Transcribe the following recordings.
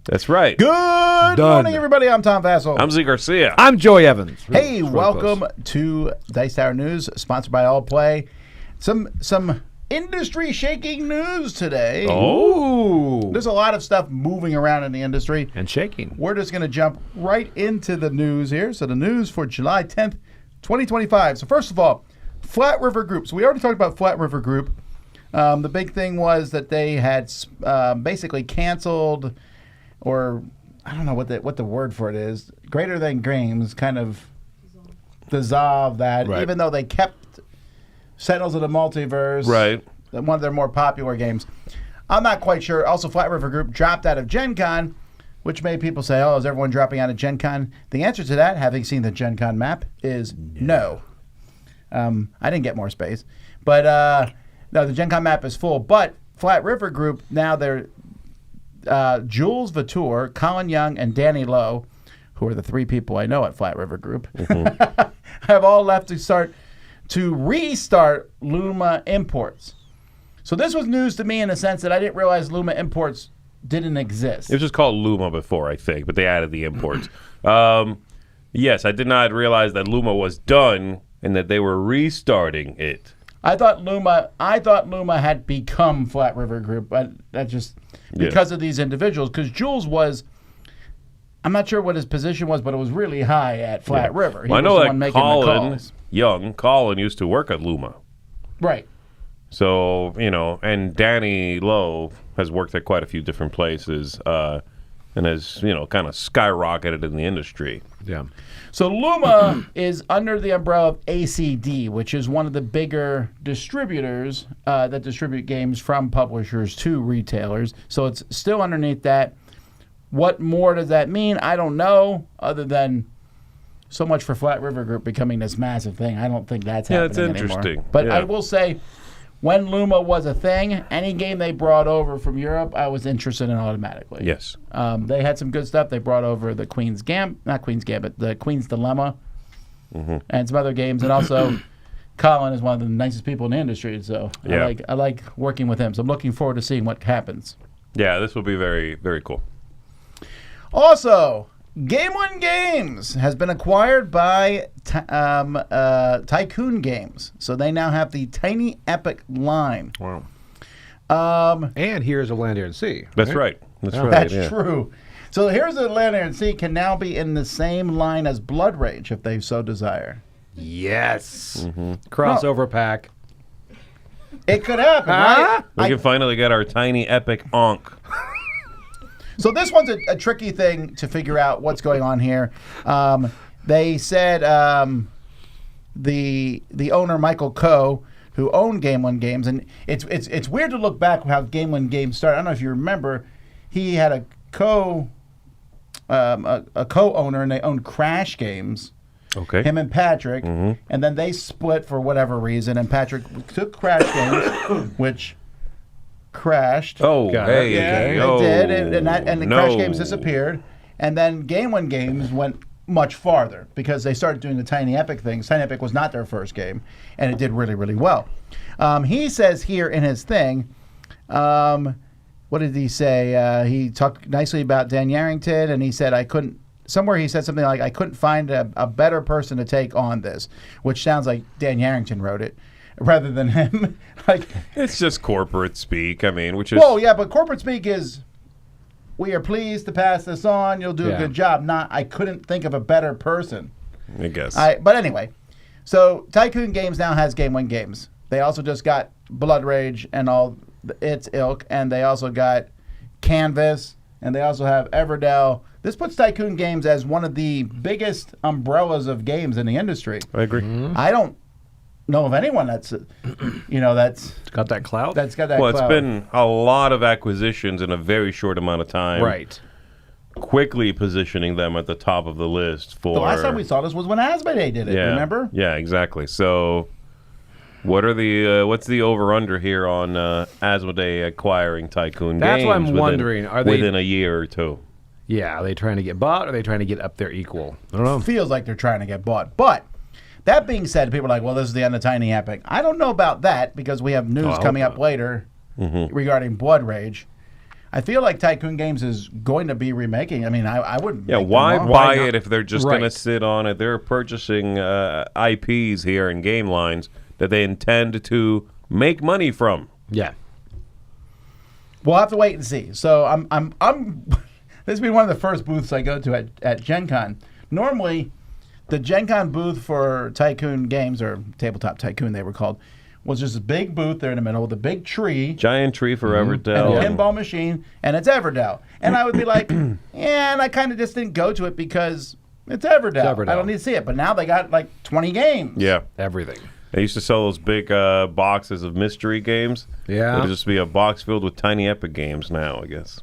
That's right. Good morning, everybody. I'm Tom Vassell. I'm Z Garcia. I'm Joey Evans. Hey, welcome to Dice Tower News, sponsored by All Play. Some industry shaking news today. Oh. There's a lot of stuff moving around in the industry. And shaking. We're just going to jump right into the news here. So the news for July 10th, 2025. So first of all, Flat River Group. So we already talked about Flat River Group. The big thing was that they had basically canceled, or I don't know what the word for it is, Greater Than Games kind of dissolved that, right. Even though they kept Sentinels of the Multiverse, right, one of their more popular games. I'm not quite sure. Also, Flat River Group dropped out of Gen Con, which made people say, oh, is everyone dropping out of Gen Con? The answer to that, having seen the Gen Con map, is no. I didn't get more space. But no, the Gen Con map is full. But Flat River Group, now they're Jules Vautour, Colin Young, and Danny Lowe, who are the three people I know at Flat River Group, have all left to restart Luma Imports. So this was news to me in the sense that I didn't realize Luma Imports didn't exist. It was just called Luma before, I think, but they added the imports. Yes, I did not realize that Luma was done and that they were restarting it. I thought Luma had become Flat River Group, but that just because of these individuals. Because Jules was, I'm not sure what his position was, but it was really high at Flat River. Well, I know that Colin used to work at Luma. Right. So, and Danny Lowe has worked at quite a few different places and has, kind of skyrocketed in the industry. Yeah. So Luma is under the umbrella of ACD, which is one of the bigger distributors that distribute games from publishers to retailers. So it's still underneath that. What more does that mean? I don't know, other than so much for Flat River Group becoming this massive thing. I don't think that's happening anymore. Yeah, it's interesting. But I will say, when Luma was a thing, any game they brought over from Europe, I was interested in automatically. Yes. They had some good stuff. They brought over the the Queen's Dilemma, and some other games. And also, Colin is one of the nicest people in the industry, so I like working with him. So I'm looking forward to seeing what happens. Yeah, this will be very, very cool. Also, Game One Games has been acquired by Tycoon Games. So they now have the Tiny Epic line. Wow. And Heroes of Land, Air, and Sea. That's right. That's true. So Heroes of Land, Air, and Sea can now be in the same line as Blood Rage if they so desire. Yes. Crossover pack. It could happen, right? We can finally get our Tiny Epic Onk. So this one's a tricky thing to figure out what's going on here. They said the owner, Michael Coe, who owned Game One Games, and it's weird to look back how Game One Games started. I don't know if you remember, he had a co-owner, and they owned Crash Games. Okay. Him and Patrick, and then they split for whatever reason, and Patrick took Crash Games, which crashed. Oh, hey. Yeah, it did, and the Crash Games disappeared, and then Game One Games went much farther because they started doing the Tiny Epic things. Tiny Epic was not their first game, and it did really, really well. He says here in his thing, what did he say? He talked nicely about Dan Yarrington, and he said, somewhere he said something like, I couldn't find a better person to take on this, which sounds like Dan Yarrington wrote it rather than him. Like, it's just corporate speak, which is... Well, yeah, but corporate speak is we are pleased to pass this on. You'll do a good job. I couldn't think of a better person. I guess. But anyway, so Tycoon Games now has Game Win Games. They also just got Blood Rage and all its ilk, and they also got Canvas, and they also have Everdell. This puts Tycoon Games as one of the biggest umbrellas of games in the industry. I agree. I don't know of anyone that's got that clout. That's got that. Well, clout. it's been a lot of acquisitions in a very short amount of time. Right. Quickly positioning them at the top of the list for. The last time we saw this was when Asmodee did it. Yeah, remember? Yeah, exactly. So, what are the what's the over under here on Asmodee acquiring Tycoon Games? That's what I'm wondering. Are they within a year or two? Yeah, are they trying to get bought? Or are they trying to get up there equal? I don't know. Feels like they're trying to get bought, but. That being said, people are like, well, this is the end of Tiny Epic. I don't know about that because we have news coming up later regarding Blood Rage. I feel like Tycoon Games is going to be remaking. I mean, I wouldn't. Yeah, make why them wrong. buy it if they're just going to Right. sit on it? They're purchasing IPs here and game lines that they intend to make money from. Yeah. We'll have to wait and see. So I'm this will be one of the first booths I go to at Gen Con. Normally, the Gen Con booth for Tycoon Games, or Tabletop Tycoon they were called, was just a big booth there in the middle with a big tree. Giant tree for Everdell. And a pinball machine, and it's Everdell. And I would be like, yeah, and I kind of just didn't go to it because it's Everdell. Everdell. I don't need to see it. But now they got like 20 games. Yeah. Everything. They used to sell those big boxes of mystery games. Yeah. It'll just be a box filled with Tiny Epic games now, I guess.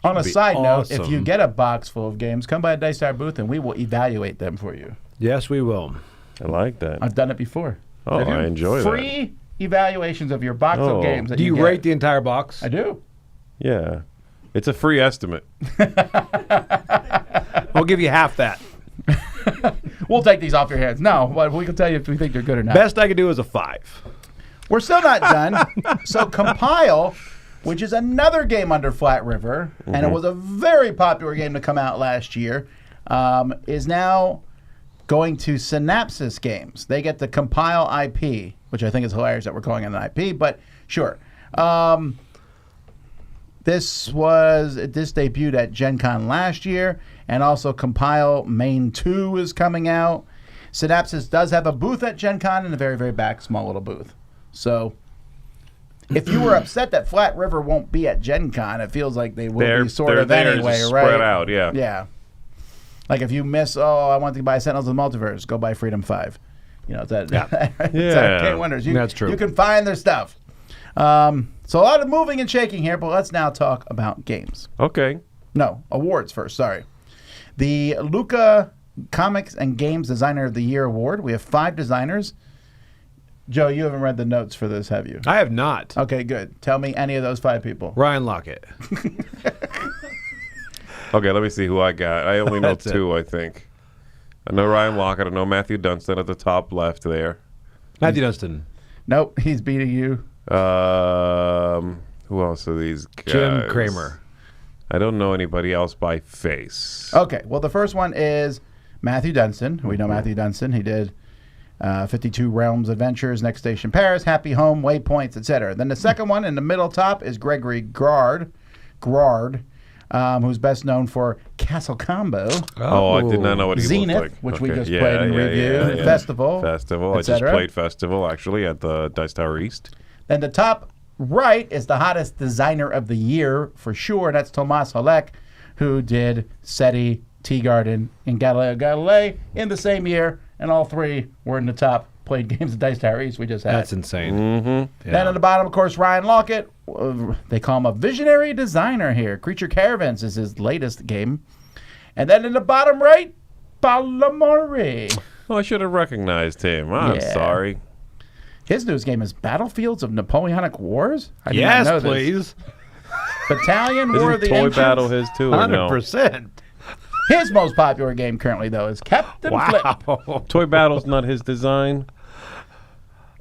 On a side note, if awesome. you get a box full of games, come by a Dice Star booth and we will evaluate them for you. Yes, we will. I like that. I've done it before. Oh, I enjoy that. Free evaluations of your box Oh. of games. That Do you get. rate the entire box? I do. Yeah. It's a free estimate. I'll give you half that. We'll take these off your hands. No, but we can tell you if we think they're good or not. Best I could do is a 5. We're still not done. So Compile, which is another game under Flat River, and it was a very popular game to come out last year, is now going to Synapsis Games. They get the Compile IP, which I think is hilarious that we're calling it an IP, but sure. This debuted at Gen Con last year, and also Compile Main 2 is coming out. Synapsis does have a booth at Gen Con in the very, very back, small little booth. So if you were upset that Flat River won't be at Gen Con, it feels like they will be sort of there anyway, just right? spread out, yeah. Yeah. Like if you miss, I want to buy Sentinels of the Multiverse, go buy Freedom 5. You know, it's that, it's that K Wonders. That's true. You can find their stuff. So a lot of moving and shaking here, but let's now talk about games. Okay. No, awards first, sorry. The Luca Comics and Games Designer of the Year Award. We have 5 designers. Joe, you haven't read the notes for this, have you? I have not. Okay, good. Tell me any of those 5 people. Ryan Lockett. Okay, let me see who I got. I only know That's 2, I think. I know Ryan Lockett. I know Matthew Dunstan at the top left there. Matthew Dunstan. Nope, he's beating you. Who else are these guys? Jim Kramer. I don't know anybody else by face. Okay, well, the first one is Matthew Dunstan. We know Matthew Dunstan. He did 52 Realms Adventures, Next Station Paris, Happy Home, Waypoints, etc. Then the second one in the middle top is Gregory Grard, who's best known for Castle Combo, Oh, I did not know what he Zenith, looked like. which we Okay, just played and reviewed, Festival, Festival. I just etc. played Festival, actually, at the Dice Tower East. Then the top right is the hottest designer of the year for sure. That's Tomas Halek, who did SETI, Tea Garden, and Galileo Galilei in the same year, and all 3 were in the top played games at Dice Tower East we just had. That's insane. Mm-hmm. Then at the bottom, of course, Ryan Lockett. They call him a visionary designer here. Creature Caravans is his latest game. And then in the bottom right, Palamori. Oh, I should have recognized him. I'm Yeah. sorry. His newest game is Battlefields of Napoleonic Wars. I did not Yes, know this. please. Battalion War of Isn't the Toy Ancients. Battle his too? Or no? 100%. His most popular game currently, though, is Captain Flip. Wow. Toy Battle's not his design.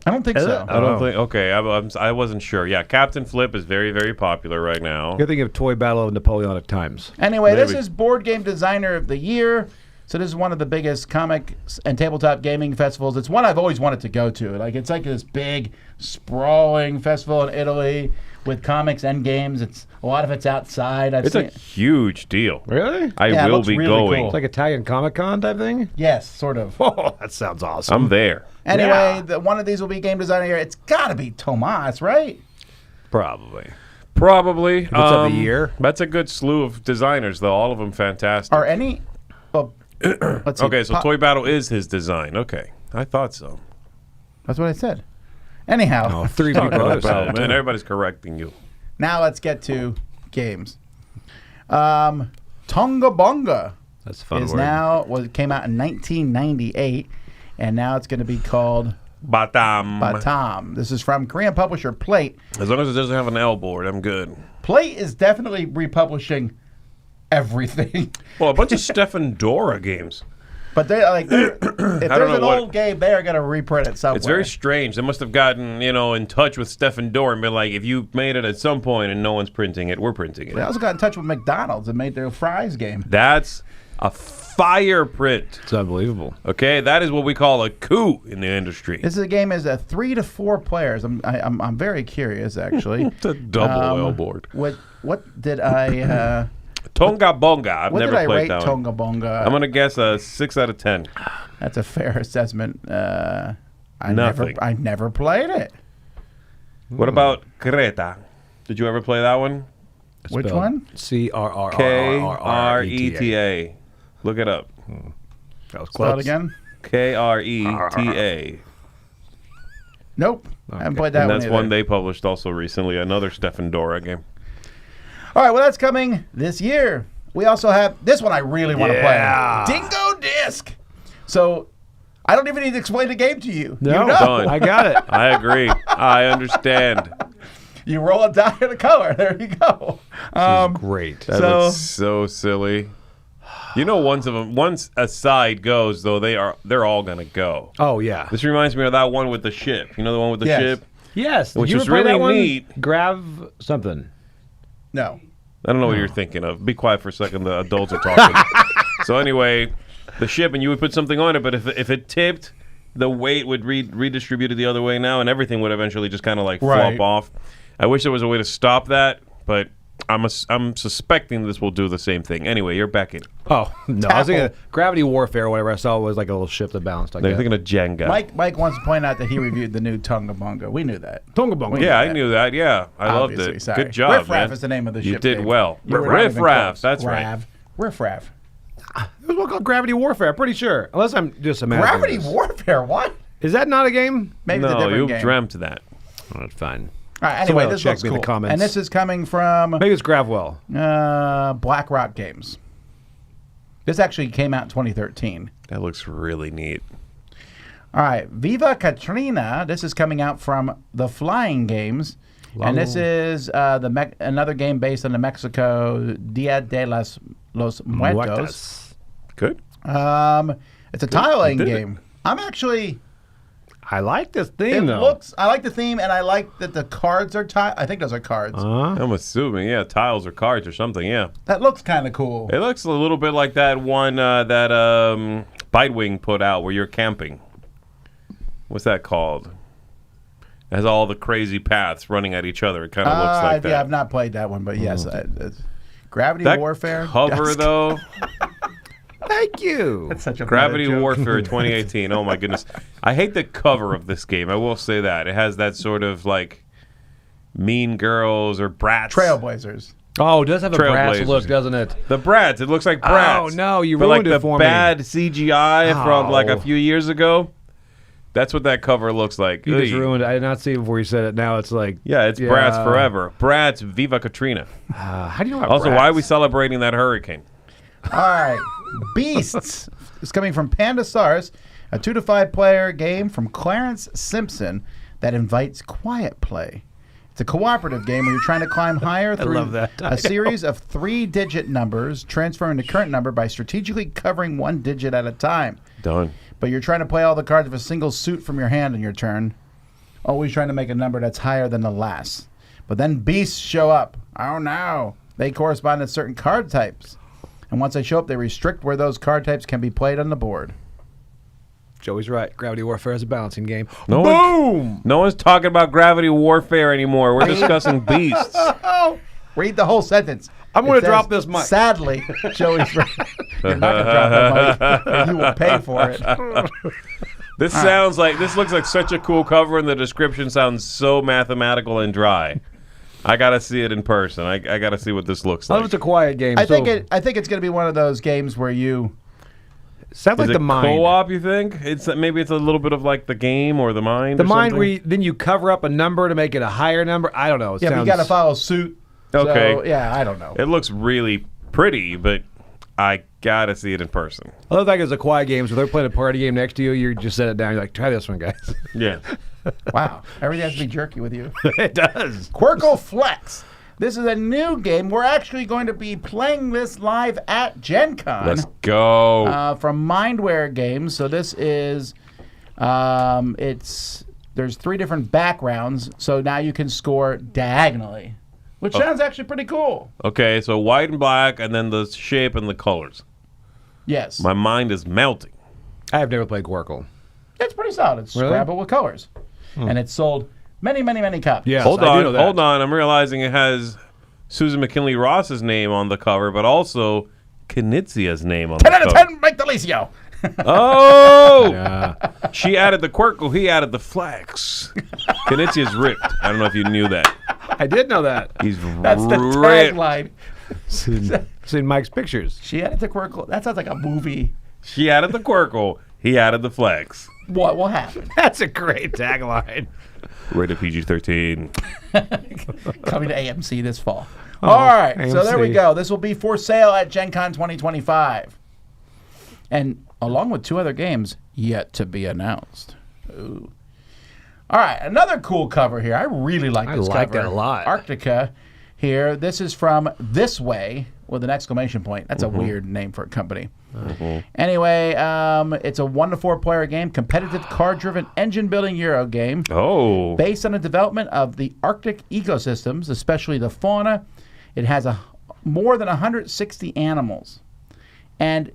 I don't think so. I don't think. Okay, I wasn't sure. Yeah, Captain Flip is very, very popular right now. Good thing of Toy Battle of Napoleonic Times. Anyway, this Maybe. is Board Game Designer of the Year. So this is one of the biggest comic and tabletop gaming festivals. It's one I've always wanted to go to. It's like this big, sprawling festival in Italy with comics and games. A lot of it's outside. It's a huge deal. Really? I will be really going. cool. It's like Italian Comic-Con type thing? Yes, sort of. Oh, that sounds awesome. I'm there. Anyway, one of these will be game designer here. It's got to be Tomas, right? Probably. Probably. What's of the year? That's a good slew of designers, though. All of them fantastic. Are any... Well, let's see. Okay, so Toy Battle is his design. Okay, I thought so. That's what I said. Anyhow, Oh, 3 people. Toy Battle, man. Everybody's correcting you. now let's get to games. Tonga Bonga That's a fun is word. it came out in 1998, and now it's going to be called Batam. Fathom. This is from Korean publisher Plate. As long as it doesn't have an L board, I'm good. Plate is definitely republishing everything. Well, a bunch of Stefan Dora games. But if there's an old game, they are going to reprint it somewhere. It's very strange. They must have gotten, in touch with Stefan Dora and been like, if you made it at some point and no one's printing it, we're printing They it. also got in touch with McDonald's and made their fries game. That's a fire print. It's unbelievable. Okay, that is what we call a coup in the industry. This is a game as 3 to 4 players. I'm very curious actually. It's a double L board. What did I? Tonga Bonga. I've What never did I played rate that one. Tonga Bonga? I'm gonna guess a 6 out of 10. That's a fair assessment. I Nothing. never played it. What about Creta? Did you ever play that one? Which one? C-R-R-R-R-R-R-E-T-A. Kreta. Look it up. That was Spell it close. again. Kreta. Nope. I haven't played that And one. that's either. one they published also recently. Another Stefan Dora game. All right. Well, that's coming this year. We also have this one. I really want to Yeah. play. Dingo Disc. So I don't even need to explain the game to you. No, You know. Done. I got it. I agree. I understand. You roll a die in a color. There you go. Great. That So- looks so silly. Once a side goes, though, they're all gonna go. Oh, yeah. This reminds me of that one with the ship. You know the one with the Yes. ship? Yes. Did Which you was ever play really that one? neat. Grav something. No. I don't know what you're thinking of. Be quiet for a second. The adults are talking. So anyway, the ship, and you would put something on it, but if it tipped, the weight would redistribute it the other way now, and everything would eventually just kind of like Right. flop off. I wish there was a way to stop that, but I'm suspecting this will do the same thing. Anyway, you're back in. Oh, no. I was thinking Gravity Warfare or whatever I saw was like a little ship that bounced like They're that. thinking of Jenga. Mike wants to point out that he reviewed the new Tonga Bonga. We knew that. Tonga Bonga. Yeah, I knew that. Yeah, I loved Obviously, it. sorry. Good job, Riff man. Raff is the name of the You ship. did Dave. well. You were not Riff even Raff. close. That's right. Riff Raff. It was one called Gravity Warfare, I'm pretty sure. Unless I'm just imagining Gravity this. Warfare. What? Is that not a game? Maybe it's a No, different you've game. dreamt that. Oh, that's fine. All right. Anyway, Somebody this check looks me in cool. the comments. And this is coming from Maybe it's Gravwell. Black Rock Games. This actually came out in 2013. That looks really neat. All right, Viva Katrina. This is coming out from the Flying Games, and this is another game based on the Mexico Dia de los Muertos. Good. It's a tiling did it. game. I'm actually. I like this It theme, though. looks. I like the theme, and I like that the cards are tile. I think those are cards. I'm assuming, yeah, tiles or cards or something, yeah. That looks kind of cool. It looks a little bit like that one that Bitewing put out where you're camping. What's that called? It has all the crazy paths running at each other. It kind of looks like that. Yeah, I've not played that one, but yes, it's Gravity that Warfare cover, Yes. though, Thank you. That's such a Gravity meta joke. Warfare 2018. Oh, my goodness. I hate the cover of this game. I will say that. It has that sort of, like, Mean Girls or Brats. Trailblazers. Oh, it does have a brass Trailblazers. look, doesn't it? The Brats. It looks like Brats. Oh, no, you but ruined like it for the me. bad CGI from like a Oh. few years ago. That's what that cover looks like. You just Ugh. ruined it. I did not see it before you said it. Now it's like... Yeah, it's Bratz forever. Bratz Viva Katrina. How do you know about Also, Bratz? why are we celebrating that hurricane? All right. Beasts is coming from Panda Stars, a 2 to 5 player game from Clarence Simpson that invites quiet play. It's a cooperative game where you're trying to climb higher through love that a title. series of 3-digit numbers, transferring the current number by strategically covering one digit at a time. Done. But you're trying to play all the cards of a single suit from your hand in your turn, always trying to make a number that's higher than the last. But then beasts show up. Oh no. They correspond to certain card types. And once they show up, they restrict where those card types can be played on the board. Joey's right. Gravity Warfare is a balancing game. No one's talking about gravity warfare anymore. We're discussing beasts. Read the whole sentence. I'm It going to says, drop this mic. Sadly, Joey's right. You're not going to drop that mic, and you will pay for it. This looks like such a cool cover, and the description sounds so mathematical and dry. I gotta see it in person. I gotta see what this looks Oh, like. it's a quiet game. I think it's going to be one of those games where you. Sounds Is like it the mind. co-op? You think maybe it's a little bit of like the game or the mind. The or mind something? then you cover up a number to make it a higher number. I don't know. It Yeah, but sounds, you got to follow suit. Okay. So, yeah, I don't know. It looks really pretty, but I gotta see it in person. I love that it's a quiet game. So they're playing a party game next to you. You just set it down. You're like, try this one, guys. Yeah. Wow, everything has to be jerky with you. It does. Quirk Flex. This is a new game. We're actually going to be playing this live at Gen Con. Let's go. From Mindware Games. So this is, there's 3 different backgrounds. So now you can score diagonally, which sounds actually pretty cool. Okay, so white and black, and then the shape and the colors. Yes. My mind is melting. I have never played Quirkle. It's pretty solid. It's Really? Scrabble with colors. And it's sold many, many, many copies. Yes, Hold I do on, know that. hold on. I'm realizing it has Susan McKinley Ross's name on the cover, but also Knizia's name on 10 the out of cover. 10, make Delicio. Oh! Yeah. She added the Quirkle, he added the Flex. Knizia's ripped. I don't know if you knew that. I did know that. He's That's the ripped. tagline. Seen Mike's pictures. She added the Quirk. That sounds like a movie. She added the Quirkle, he added the Flex. What will happen? That's a great tagline. Rated PG-13. Coming to AMC this fall. All right, so there we AMC. go. This will be for sale at Gen Con 2025. And along with 2 other games yet to be announced. Ooh. All right, another cool cover here. I really like this like cover. that a lot. Arctica here. This is from This Way with an exclamation point. That's a weird name for a company. Anyway, it's a 1-to-4 player game, competitive card-driven engine-building Euro game. Oh. Based on the development of the Arctic ecosystems, especially the fauna. It has more than 160 animals. And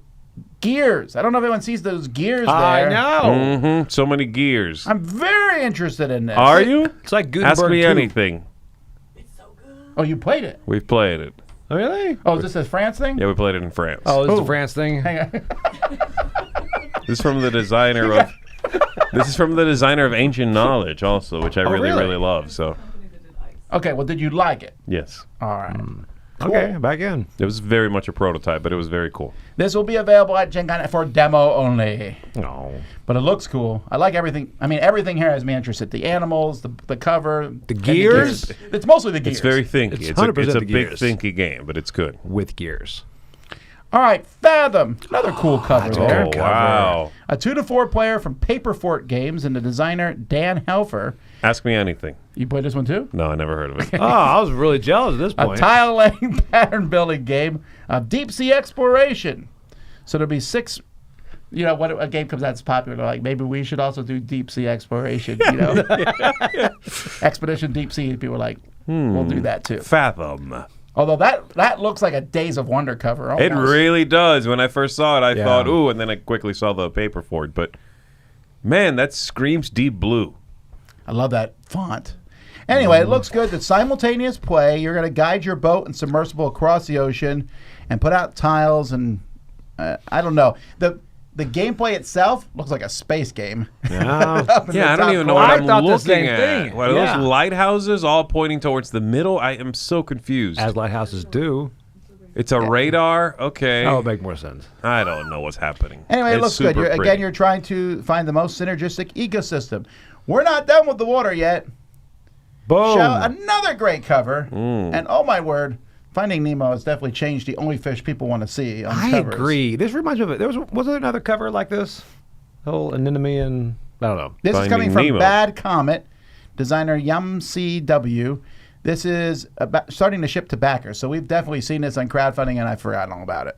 gears. I don't know if anyone sees those gears there. I know. Mm-hmm. So many gears. I'm very interested in this. Are you? It's like Gutenberg Ask me 2. anything. Oh, you played it? We've played it. Oh, really? Oh, is this a France thing? Yeah, we played it in France. Oh, this is Oh. a France thing. Hang on. This is from the designer of. This is from the designer of Ancient Knowledge, also, which I really, really? really love. So, Okay, well, did you like it? yes, All right. Okay, back in. it was very much a prototype, but it was very cool. This will be available at Gen Con for demo only. No. But it looks cool. I like everything. I mean, everything here has me interested. The animals, the cover. The gears? It's mostly the gears. It's very thinky. It's It's a 100% the big gears. thinky game, but it's good. With gears. All right, Fathom. Another cool cover there. Oh wow! A 2-to-4 player from Paperfort Games and the designer Dan Helfer. Ask me anything. You played this one too? No, I never heard of it. Oh, I was really jealous at this A point. tile laying pattern building game of deep sea exploration. So there'll be 6. You know, when a game comes out that's popular, they're like, maybe we should also do deep sea exploration. You know, Expedition Deep Sea. People are like, we'll do that too. Fathom. Although that looks like a Days of Wonder cover. It almost. really does. When I first saw it, I Yeah. thought, ooh, and then I quickly saw the paper for it. But man, that screams deep blue. I love that font. Anyway, it looks good. The simultaneous play. You're going to guide your boat and submersible across the ocean and put out tiles and I don't know. The gameplay itself looks like a space game. Yeah. Yeah, I don't even know corner. what I I'm thought the looking same at. thing. What are Yeah. those lighthouses all pointing towards the middle? I am so confused. As lighthouses do. It's a radar? Okay. That would make more sense. I don't know what's happening. Anyway, it It's looks good. super Again, pretty. you're trying to find the most synergistic ecosystem. We're not done with the water yet. Boom. Show another great cover. And oh my word, Finding Nemo has definitely changed the only fish people want to see on I covers. agree. This reminds me of it. Was there another cover like this? The whole anemone and I don't know. This is Finding coming from Nemo. Bad Comet, designer Yum CW. This is starting to ship to backers, so we've definitely seen this on crowdfunding, and I've forgotten all about it.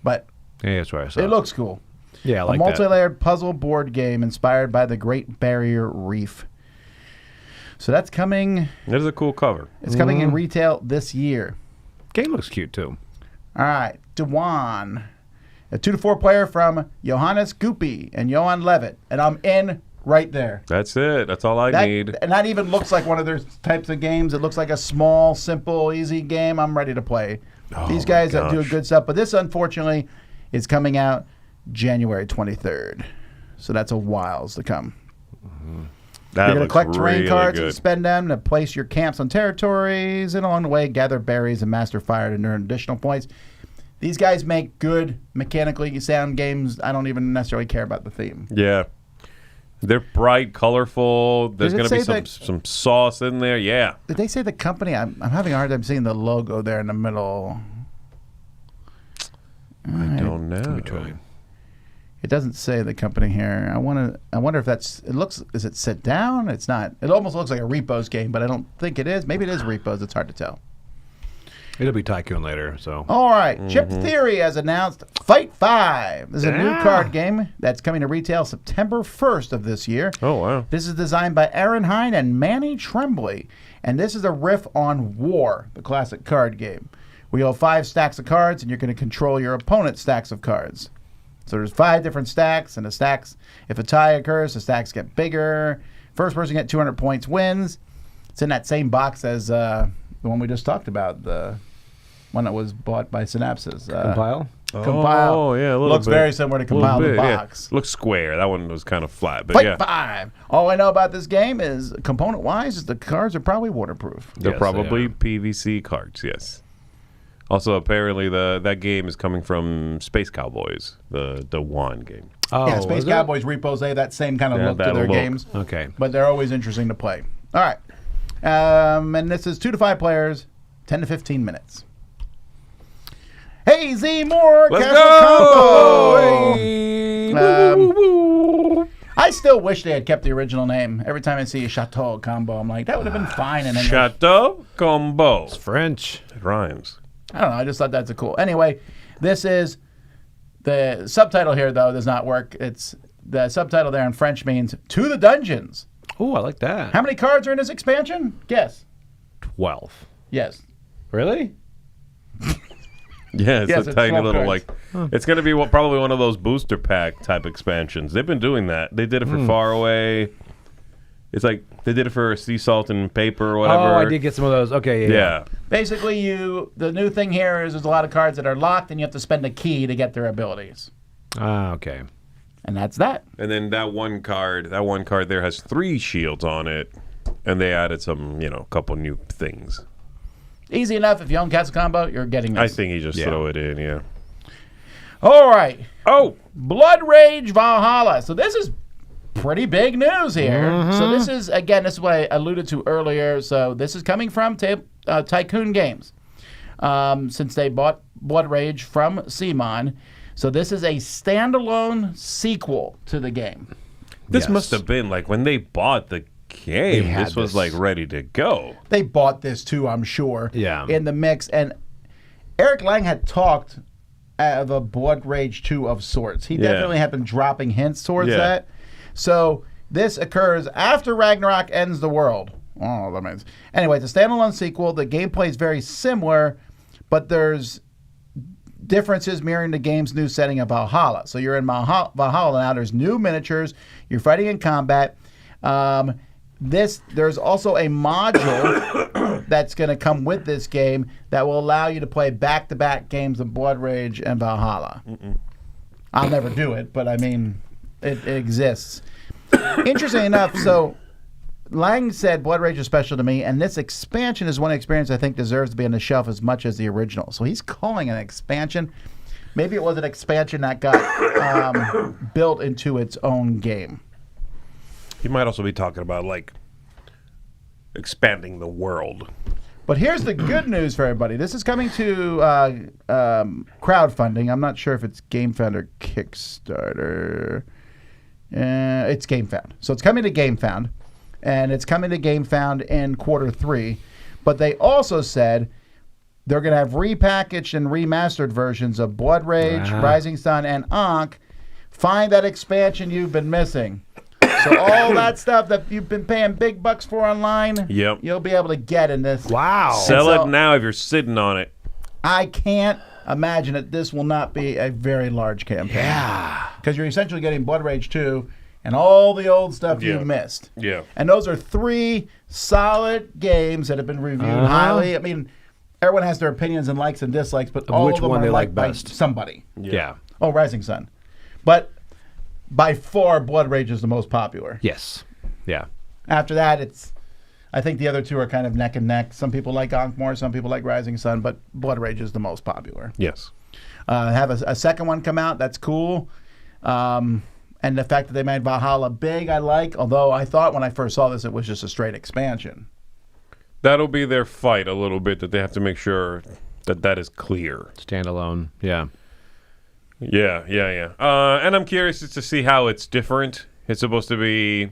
But Yeah, that's right. I saw it looks cool. Yeah, I A like that. multi-layered puzzle board game inspired by the Great Barrier Reef. So that's coming. That is a cool cover. It's coming in retail this year. Game looks cute too. All right, Dewan. A 2 to 4 player from Johannes Goopy and Johan Levitt. And I'm in right there. That's it. That's all I need. And that even looks like one of their types of games. It looks like a small, simple, easy game. I'm ready to play. These guys that do good stuff. But this, unfortunately, is coming out January 23rd. So that's a whiles to come. That You're going to collect terrain really cards good. and spend them to place your camps on territories, and along the way, gather berries and master fire to earn additional points. These guys make good, mechanically sound games. I don't even necessarily care about the theme. Yeah. They're bright, colorful. There's Does it going to be say some sauce in there. Yeah. Did they say the company? I'm having a hard time seeing the logo there in the middle. I don't know. Let me try. It doesn't say the company here. I wonder if that's. It looks. Is it Sit Down? It's not. It almost looks like a Repos game, but I don't think it is. Maybe it is Repos. It's hard to tell. It'll be Tycoon later, so. All right. Chip Theory has announced Fight 5. This is a new card game that's coming to retail September 1st of this year. Oh, wow. This is designed by Aaron Hine and Manny Tremblay. And this is a riff on War, the classic card game. We have 5 stacks of cards, and you're going to control your opponent's stacks of cards. So there's 5 different stacks, and the stacks, if a tie occurs, the stacks get bigger. First person to get 200 points wins. It's in that same box as the one we just talked about, the one that was bought by Synapses. Compile? Compile. Oh, yeah, a little Looks bit. very similar to Compile the box. Yeah. Looks square. That one was kind of flat, but Fight yeah. 5. All I know about this game is, component-wise, is the cards are probably waterproof. They're Yes, probably they are. PVC cards, yes. Also, apparently, that game is coming from Space Cowboys, the Dewan game. Oh, Yeah, Space is it? Cowboys, Repos, they have that same kind of Yeah, look to that their look. games. Okay. But they're always interesting to play. All right. And this is 2 to 5 players, 10 to 15 minutes. Hey, Z Moore, Let's Chateau go! Combo. Hey! I still wish they had kept the original name. Every time I see a Chateau Combo, I'm like, that would have been fine in English. Chateau Combo. French. It rhymes. I don't know. I just thought that's a cool. Anyway, this is the subtitle here, though, does not work. It's the subtitle there in French means "to the dungeons." Oh, I like that. How many cards are in this expansion? Guess. 12. Yes. Really? Yeah, it's Yes, a it's tiny 12 little, cards. it's going to be probably one of those booster pack type expansions. They've been doing that. They did it for Far Away. It's like they did it for Sea Salt and Paper or whatever. Oh, I did get some of those. Okay, yeah. Yeah. Basically, the new thing here is there's a lot of cards that are locked, and you have to spend a key to get their abilities. Ah, okay. And that's that. And then that one card there has 3 shields on it, and they added some, couple new things. Easy enough. If you own Chateau Combo, you're getting this. I think you just throw it in, yeah. All right. Oh! Blood Rage Valhalla. So this is pretty big news here. So this is, again, this is what I alluded to earlier. So this is coming from Tycoon Games, since they bought Blood Rage from Simon. So this is a standalone sequel to the game. This Yes. must have been like when they bought the game, had this was this. like ready to go. They bought this too, I'm sure, Yeah. in the mix. And Eric Lang had talked of a Blood Rage 2 of sorts. He definitely had been dropping hints towards that. So this occurs after Ragnarok ends the world. Oh, that means. Anyway, it's a standalone sequel. The gameplay is very similar, but there's differences mirroring the game's new setting of Valhalla. So you're in Valhalla now. There's new miniatures. You're fighting in combat. There's also a module that's going to come with this game that will allow you to play back-to-back games of Blood Rage and Valhalla. I'll never do it, but I mean, it exists. Interesting enough, so Lang said Blood Rage is special to me, and this expansion is one experience I think deserves to be on the shelf as much as the original. So he's calling it an expansion. Maybe it was an expansion that got built into its own game. He might also be talking about like expanding the world. But here's the good news for everybody. This is coming to crowdfunding. I'm not sure if it's GameFound or Kickstarter. It's GameFound. So it's coming to GameFound. And it's coming to GameFound in Q3. But they also said they're going to have repackaged and remastered versions of Blood Rage, Rising Sun, and Ankh. Find that expansion you've been missing. So all that stuff that you've been paying big bucks for online, Yep. you'll be able to get in this. Wow. Sell so- it now if you're sitting on it. I can't imagine that this will not be a very large campaign. Yeah. Because you're essentially getting Blood Rage 2 and all the old stuff Yeah. you missed. Yeah. And those are 3 solid games that have been reviewed highly. I mean, everyone has their opinions and likes and dislikes, but all which of them one are they liked like by best. somebody. Yeah. Oh, Rising Sun. But by far, Blood Rage is the most popular. Yes. Yeah. After that, I think the other 2 are kind of neck and neck. Some people like Ankh more, some people like Rising Sun, but Blood Rage is the most popular. Yes. Have a second one come out. That's cool. And the fact that they made Valhalla big, I like. Although I thought when I first saw this, it was just a straight expansion. That'll be their fight a little bit, that they have to make sure that is clear. Standalone. Yeah. Yeah. And I'm curious to see how it's different. It's supposed to be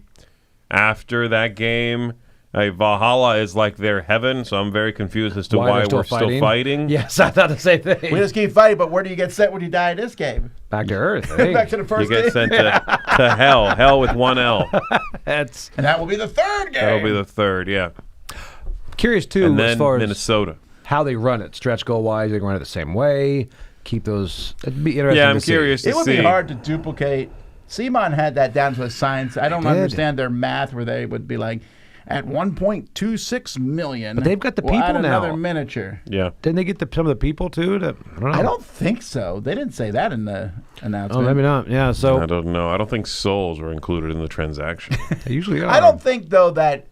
after that game. Valhalla is like their heaven, so I'm very confused as to why they're we're still fighting. Yes, I thought the same thing. We just keep fighting, but where do you get sent when you die in this game? Back to Earth. I think. Back to the You first get game. sent to hell with one L. That's And that will be the third game. That'll be the third, yeah. curious too, And as then far as Minnesota. how they run it, stretch goal wise. They run it the same way. Keep those. It'd be interesting. Yeah, I'm to see. curious to It would see. be hard to duplicate. Simon had that down to a science. I don't They did. understand their math where they would be like, at 1.26 million. But they've got the we'll add people now. another miniature. Yeah. Didn't they get some of the people too? I don't know. I don't think so. They didn't say that in the Oh, announcement. maybe not. Yeah. So I don't know. I don't think souls were included in the transaction. they usually are. I don't think, though, that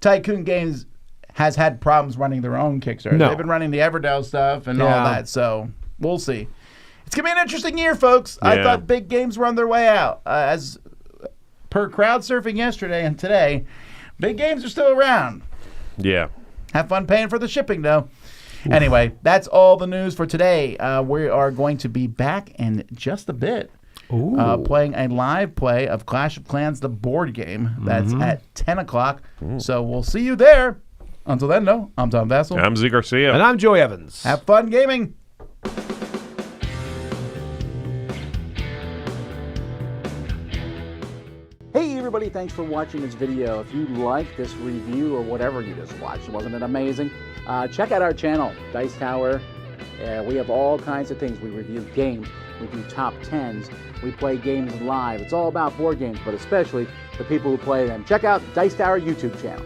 Tycoon Games has had problems running their own Kickstarter. No. They've been running the Everdell stuff and all Yeah. that, so we'll see. It's going to be an interesting year, folks. I Yeah. thought big games were on their way out. As per crowd surfing yesterday and today, big games are still around. Yeah. Have fun paying for the shipping, though. Anyway, that's all the news for today. We are going to be back in just a bit. Playing a live play of Clash of Clans, the board game. That's at 10 o'clock. So we'll see you there. Until then, though, I'm Tom Vassell. I'm Z Garcia. And I'm Joey Evans. Have fun gaming. Hey everybody, thanks for watching this video. If you like this review or whatever you just watched, wasn't it amazing? Check out our channel, Dice Tower. We have all kinds of things. We review games, we do top 10s, we play games live. It's all about board games, but especially the people who play them. Check out Dice Tower YouTube channel.